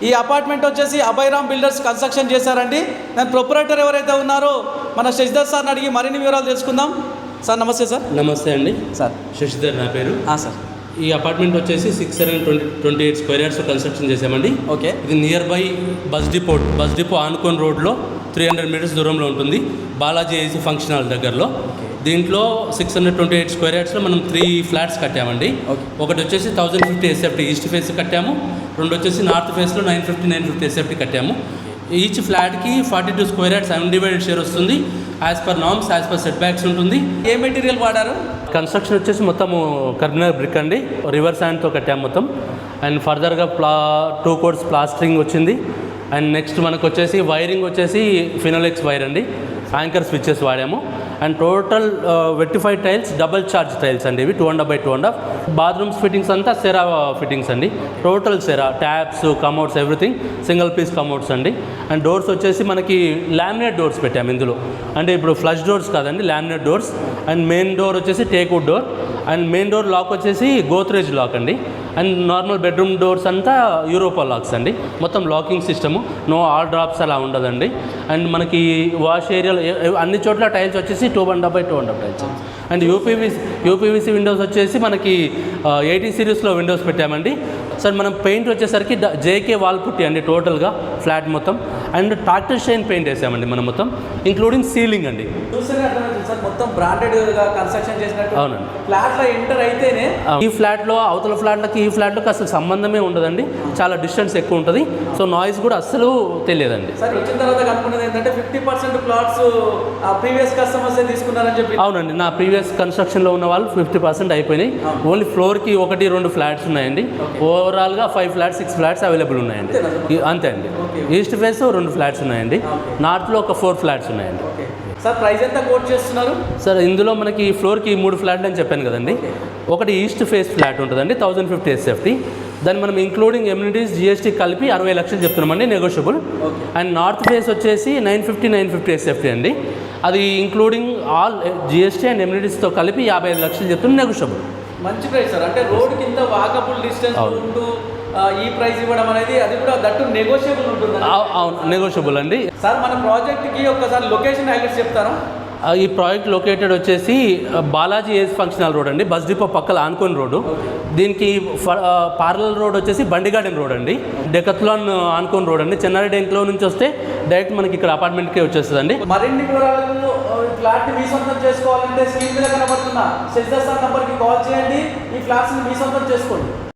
ఈ అపార్ట్మెంట్ వచ్చేసి Abhayram builders construction చేశారండి. దాని ప్రొపరేటర్ ఎవరైతే ఉన్నారో మన శశిధర్ సార్ని అడిగి మరిన్ని వివరాలు తెలుసుకుందాం. సార్ నమస్తే. సార్ నమస్తే అండి. సార్ శశిధర్ నా పేరు. సార్ ఈ అపార్ట్మెంట్ వచ్చేసి 628 స్క్వేర్ యార్డ్స్ కన్స్ట్రక్షన్ చేశామండి. ఓకే. ఇది నియర్ బై బస్ డిపో ఆనుకోన్ రోడ్లో 300 మీటర్స్ దూరంలో ఉంటుంది, బాలాజీ ఏసీ ఫంక్షన్ హాల్ దగ్గరలో. దీంట్లో 628 స్క్వేర్ యార్డ్స్లో మనం 3 ఫ్లాట్స్ కట్టామండి. ఒకటి వచ్చేసి 1050 ఎస్ఎఫ్టీ ఈస్ట్ ఫేస్ కట్టాము, రెండు వచ్చేసి నార్త్ ఫేస్లో 950 ఎస్ఎఫ్టీ కట్టాము. ఈచ్ ఫ్లాట్కి 42 స్క్వేర్ యార్డ్స్ అన్డివైడెడ్ షేర్ వస్తుంది. As per norms, as per set backs ఉంటుంది. ఏ మెటీరియల్ వాడారు? కన్స్ట్రక్షన్ వచ్చేసి మొత్తము కర్బనర్ బ్రిక్ అండి, రివర్ శాండ్తో కట్టాము మొత్తం. అండ్ ఫర్దర్గా 2 కోట్స్ ప్లాస్టరింగ్ వచ్చింది. అండ్ నెక్స్ట్ మనకు వచ్చేసి వైరింగ్ వచ్చేసి ఫినోలెక్స్ వైర్ అండి, యాంకర్ స్విచ్చెస్ వాడాము. And total vitrified tiles, double charge tiles అండి ఇవి 2.5x2.5. బాత్రూమ్స్ ఫిట్టింగ్స్ అంతా సెరా ఫిట్టింగ్స్ అండి, total Cera, taps, commodes, everything single piece commodes అండి. అండ్ డోర్స్ వచ్చేసి మనకి లామినేట్ డోర్స్ పెట్టాము ఇందులో, అంటే ఇప్పుడు ఫ్లష్ డోర్స్ కాదండి, laminate doors. And main door వచ్చేసి teakwood door. And main door lock వచ్చేసి గోత్రేజ్ లాక్ అండి. అండ్ నార్మల్ బెడ్రూమ్ డోర్స్ అంతా యూరోపా లాక్స్ అండి. మొత్తం locking system, no all drops అలా ఉండదండి. అండ్ మనకి వాష్ ఏరియాలో అన్ని చోట్ల టైల్స్ వచ్చేసి 2.5x2.5 tiles. And UPVC Windows వచ్చేసి మనకి 80 సిరీస్లో విండోస్ పెట్టామండి. సార్ మనం పెయింట్ వచ్చేసరికి జేకే వాల్ పుట్టి అండి టోటల్గా ఫ్లాట్ మొత్తం. అండ్ ట్రాక్టర్ షైన్ పెయింట్ వేసామండి మనం మొత్తం, ఇంక్లూడింగ్ సీలింగ్ అండి. సార్ మొత్తం బ్రాండెడ్గా కన్స్ట్రక్షన్ చేసినట్టు. అవునండి. ఫ్లాట్లో ఎంటర్ అయితేనే ఈ ఫ్లాట్లో అవతల ఫ్లాట్లకి ఈ ఫ్లాట్లోకి అసలు సంబంధమే ఉండదండి, చాలా డిస్టెన్స్ ఎక్కువ ఉంటుంది. సో నాయిస్ కూడా అస్సలు తెలియదండి. సార్ వచ్చిన తర్వాత కనుక్కున్నది ఏంటంటే 50% ప్లాట్స్ ప్రీవియస్ కస్టమర్స్ తీసుకున్నారని చెప్పి. అవునండి, నా ప్రీవియస్ కన్స్ట్రక్షన్లో ఉన్న వాళ్ళు 50% అయిపోయినాయి. ఓన్లీ ఫ్లోర్కి 1-2 ఫ్లాట్స్ ఉన్నాయండి. ఓవరాల్గా 5 ఫ్లాట్స్ 6 ఫ్లాట్స్ అవైలబుల్ ఉన్నాయండి. అంతే అండి. ఈస్ట్ ఫేస్ 2 ఫ్లాట్స్ ఉన్నాయండి, నార్త్లో ఒక 4 ఫ్లాట్స్ ఉన్నాయండి. సార్ ప్రైస్ ఎంత కోట్ చేస్తున్నారు? సార్ ఇందులో మనకి ఫ్లోర్కి 3 ఫ్లాట్లు అని చెప్పాను కదండి. ఒకటి ఈస్ట్ ఫేస్ ఫ్లాట్ ఉంటుందండి 1050 ఎస్ఎఫ్టీ. దాన్ని మనం ఇంక్లూడింగ్ ఎమ్యూనిటీస్ జిఎస్టీ కలిపి 60 లక్షలు చెప్తున్నామండి, నెగోషియబుల్. అండ్ నార్త్ ఫేస్ వచ్చేసి 950 ఎస్ఎఫ్టీ అండి, అది ఇంక్లూడింగ్ ఆల్ జిఎస్టీ అండ్ ఎమ్యూనిటీస్తో కలిపి 55 లక్షలు చెప్తున్నాం, నెగోషియబుల్. మంచి ప్రైస్ సార్, అంటే రోడ్కి ఇంత వాకబుల్ డిస్టెన్స్ ఉంటూ ఈ ప్రైస్ ఇవ్వడం అనేది, అది కూడా దట్టు నెగోషియబుల్ ఉంటుంది. అవును, నెగోషియబుల్ అండి. సార్ మన ప్రాజెక్ట్కి ఒక్కసారి లొకేషన్ హైలైట్స్ చెప్తారా? ఈ ప్రాజెక్ట్ లొకేటెడ్ వచ్చేసి Balaji age function hall road అండి, బస్ డిపో పక్కల ఆనుకోని రోడ్డు. దీనికి పార్లల్ రోడ్ వచ్చేసి బండిగార్డెన్ రోడ్ అండి, డెకత్లాన్ ఆనుకోని రోడ్ అండి. చెన్నారెడ్డి ఎంక్లో నుంచి వస్తే డైరెక్ట్ మనకి ఇక్కడ అపార్ట్మెంట్కే వచ్చేస్తుందండి. మరిన్ని వివరాలకు ఫ్లాట్ని మీ సొంతం చేసుకోవాలంటే స్క్రీన్ మీద కనబడుతున్న శశిధర్ సార్ నంబర్కి కాల్ చేయండి, ఈ ఫ్లాట్స్ని మీ సొంతం చేసుకోండి.